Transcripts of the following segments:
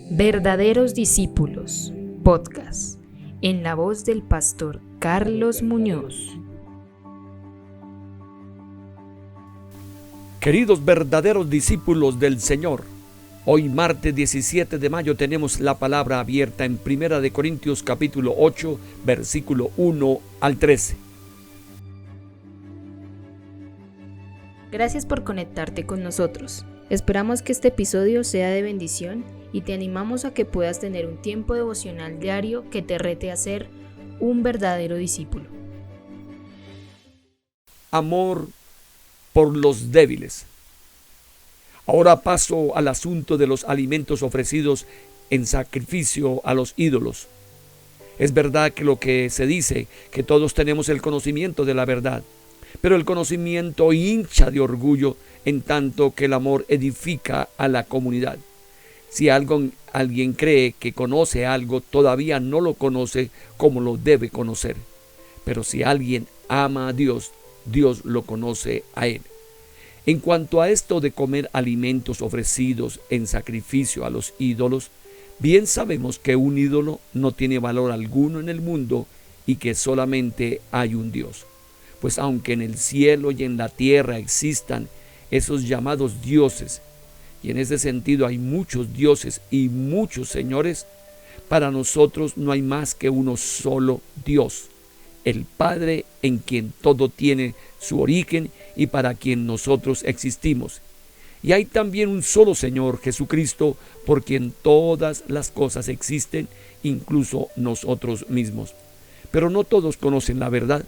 Verdaderos Discípulos, podcast, en la voz del pastor Carlos Muñoz. Queridos verdaderos discípulos del Señor, hoy martes 17 de mayo tenemos la palabra abierta en 1 de Corintios capítulo 8, versículo 1 al 13. Gracias por conectarte con nosotros. Esperamos que este episodio sea de bendición y te animamos a que puedas tener un tiempo devocional diario que te rete a ser un verdadero discípulo. Amor por los débiles. Ahora paso al asunto de los alimentos ofrecidos en sacrificio a los ídolos. Es verdad que lo que se dice, que todos tenemos el conocimiento de la verdad, pero el conocimiento hincha de orgullo en tanto que el amor edifica a la comunidad. Si alguien cree que conoce algo, todavía no lo conoce como lo debe conocer. Pero si alguien ama a Dios, Dios lo conoce a él. En cuanto a esto de comer alimentos ofrecidos en sacrificio a los ídolos, bien sabemos que un ídolo no tiene valor alguno en el mundo y que solamente hay un Dios. Pues aunque en el cielo y en la tierra existan esos llamados dioses, y en ese sentido hay muchos dioses y muchos señores, para nosotros no hay más que uno solo Dios, el Padre, en quien todo tiene su origen y para quien nosotros existimos. Y hay también un solo Señor, Jesucristo, por quien todas las cosas existen, incluso nosotros mismos. Pero no todos conocen la verdad.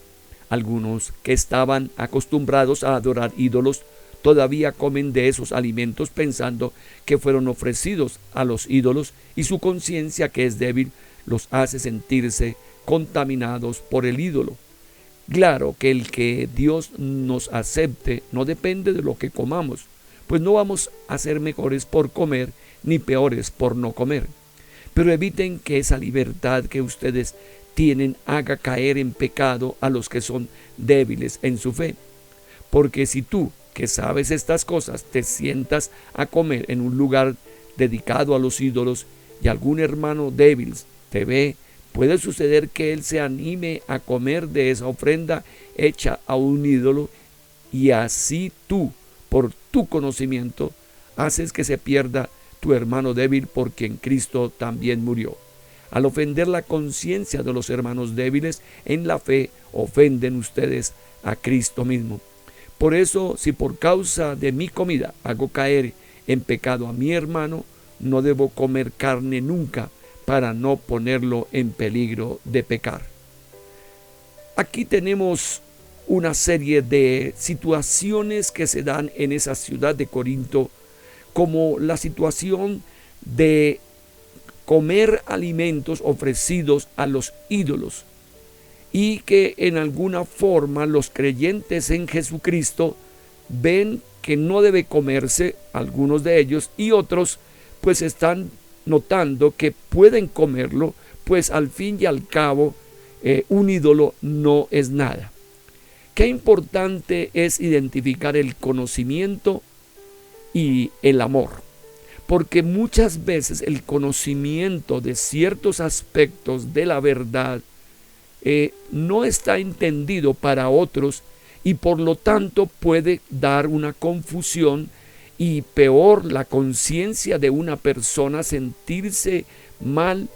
Algunos que estaban acostumbrados a adorar ídolos todavía comen de esos alimentos pensando que fueron ofrecidos a los ídolos, y su conciencia, que es débil, los hace sentirse contaminados por el ídolo. Claro que el que Dios nos acepte no depende de lo que comamos, pues no vamos a ser mejores por comer ni peores por no comer. Pero eviten que esa libertad que ustedes tienen haga caer en pecado a los que son débiles en su fe. Porque si tú, que sabes estas cosas, te sientas a comer en un lugar dedicado a los ídolos y algún hermano débil te ve, puede suceder que él se anime a comer de esa ofrenda hecha a un ídolo, y así tú, por tu conocimiento, haces que se pierda tu hermano débil por quien Cristo también murió. Al ofender la conciencia de los hermanos débiles en la fe, ofenden ustedes a Cristo mismo. Por eso, si por causa de mi comida hago caer en pecado a mi hermano, no debo comer carne nunca para no ponerlo en peligro de pecar. Aquí tenemos una serie de situaciones que se dan en esa ciudad de Corinto, como la situación de comer alimentos ofrecidos a los ídolos, y que en alguna forma los creyentes en Jesucristo ven que no debe comerse, algunos de ellos, y otros pues están notando que pueden comerlo, pues al fin y al cabo un ídolo no es nada. Qué importante es identificar el conocimiento y el amor, porque muchas veces el conocimiento de ciertos aspectos de la verdad no está entendido para otros, y por lo tanto puede dar una confusión, y peor, la conciencia de una persona sentirse mal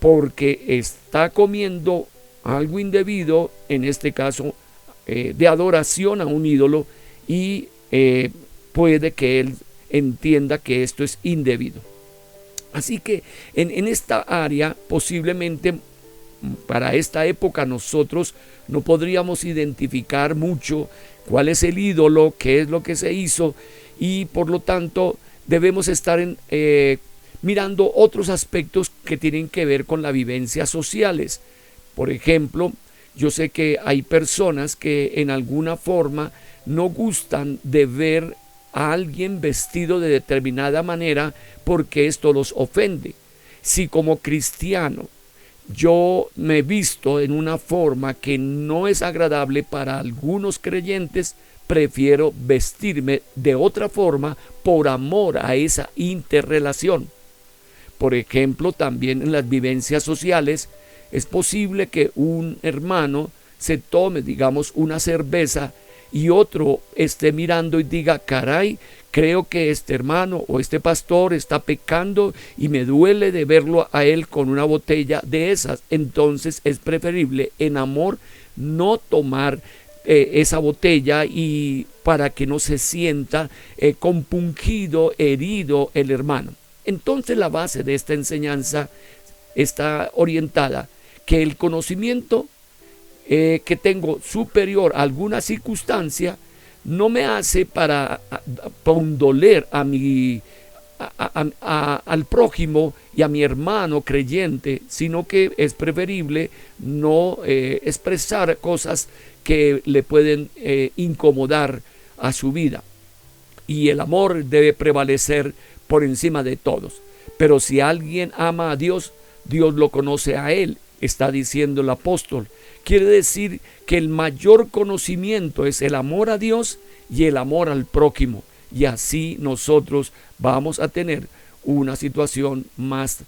porque está comiendo algo indebido, en este caso de adoración a un ídolo, y puede que él entienda que esto es indebido. Así que en esta área, posiblemente para esta época, nosotros no podríamos identificar mucho cuál es el ídolo, qué es lo que se hizo, y por lo tanto debemos estar mirando otros aspectos que tienen que ver con las vivencias sociales. Por ejemplo, yo sé que hay personas que en alguna forma no gustan de ver a alguien vestido de determinada manera porque esto los ofende. Si como cristiano yo me he visto en una forma que no es agradable para algunos creyentes, prefiero vestirme de otra forma por amor a esa interrelación. Por ejemplo, también en las vivencias sociales es posible que un hermano se tome, digamos, una cerveza y otro esté mirando y diga: caray, creo que este hermano o este pastor está pecando y me duele de verlo a él con una botella de esas. Entonces es preferible en amor no tomar esa botella, y para que no se sienta compungido, herido el hermano. Entonces la base de esta enseñanza está orientada que el conocimiento que tengo superior a alguna circunstancia no me hace para condoler a al prójimo y a mi hermano creyente, sino que es preferible no expresar cosas que le pueden incomodar a su vida. Y el amor debe prevalecer por encima de todos. Pero si alguien ama a Dios, Dios lo conoce a él, está diciendo el apóstol. Quiere decir que el mayor conocimiento es el amor a Dios y el amor al prójimo. Y así nosotros vamos a tener una situación más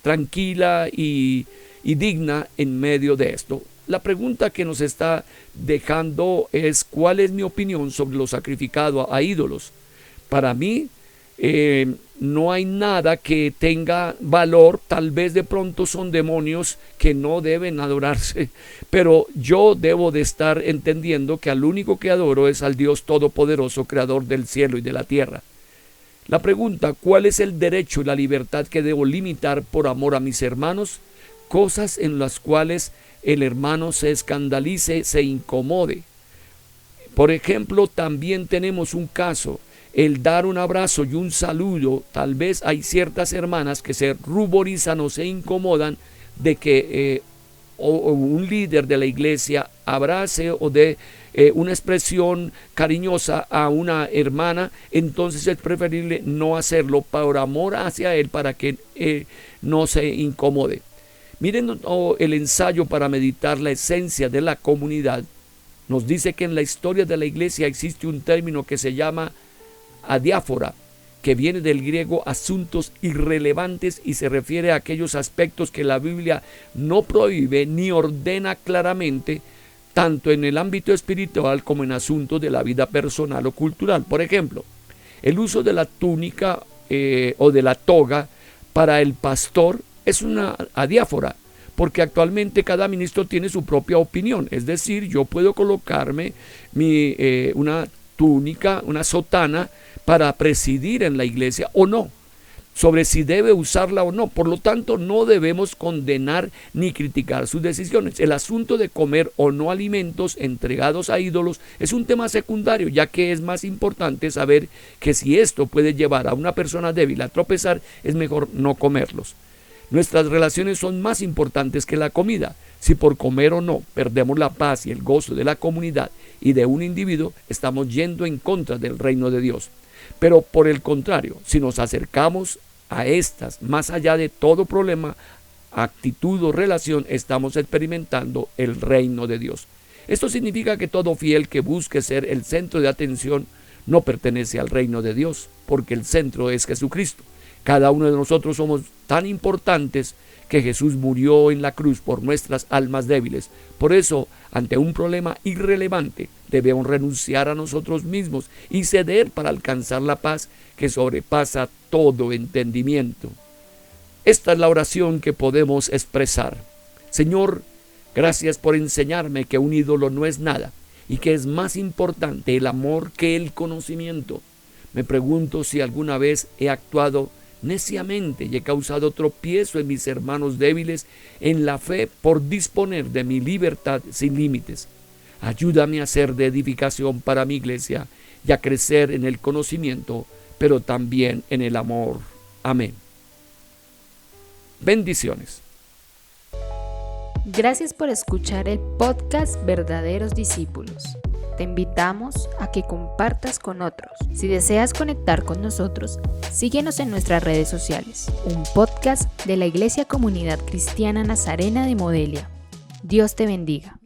tranquila y digna en medio de esto. La pregunta que nos está dejando es: ¿cuál es mi opinión sobre lo sacrificado a ídolos? Para mí no hay nada que tenga valor. Tal vez de pronto son demonios que no deben adorarse, pero yo debo de estar entendiendo que al único que adoro es al Dios Todopoderoso, Creador del cielo y de la tierra. La pregunta: ¿cuál es el derecho y la libertad que debo limitar por amor a mis hermanos? Cosas en las cuales el hermano se escandalice, se incomode. Por ejemplo, también tenemos un caso: el dar un abrazo y un saludo. Tal vez hay ciertas hermanas que se ruborizan o se incomodan de que o un líder de la iglesia abrace o dé una expresión cariñosa a una hermana. Entonces es preferible no hacerlo por amor hacia él, para que no se incomode. Miren el ensayo para meditar la esencia de la comunidad. Nos dice que en la historia de la iglesia existe un término que se llama adiáfora, que viene del griego asuntos irrelevantes y se refiere a aquellos aspectos que la Biblia no prohíbe ni ordena claramente, tanto en el ámbito espiritual como en asuntos de la vida personal o cultural. Por ejemplo, el uso de la túnica o de la toga para el pastor es una adiáfora, porque actualmente cada ministro tiene su propia opinión. Es decir, yo puedo colocarme una túnica, una sotana, para presidir en la iglesia o no, sobre si debe usarla o no. Por lo tanto, no debemos condenar ni criticar sus decisiones. El asunto de comer o no alimentos entregados a ídolos es un tema secundario, ya que es más importante saber que si esto puede llevar a una persona débil a tropezar, es mejor no comerlos. Nuestras relaciones son más importantes que la comida. Si por comer o no perdemos la paz y el gozo de la comunidad y de un individuo, estamos yendo en contra del reino de Dios. Pero por el contrario, si nos acercamos a estas, más allá de todo problema, actitud o relación, estamos experimentando el reino de Dios. Esto significa que todo fiel que busque ser el centro de atención no pertenece al reino de Dios, porque el centro es Jesucristo. Cada uno de nosotros somos tan importantes que Jesús murió en la cruz por nuestras almas débiles. Por eso, ante un problema irrelevante, debemos renunciar a nosotros mismos y ceder para alcanzar la paz que sobrepasa todo entendimiento. Esta es la oración que podemos expresar. Señor, gracias por enseñarme que un ídolo no es nada y que es más importante el amor que el conocimiento. Me pregunto si alguna vez he actuado neciamente y he causado tropiezo en mis hermanos débiles en la fe por disponer de mi libertad sin límites. Ayúdame a ser de edificación para mi iglesia y a crecer en el conocimiento, pero también en el amor. Amén. Bendiciones. Gracias por escuchar el podcast Verdaderos Discípulos. Te invitamos a que compartas con otros. Si deseas conectar con nosotros, síguenos en nuestras redes sociales. Un podcast de la Iglesia Comunidad Cristiana Nazarena de Modelia. Dios te bendiga.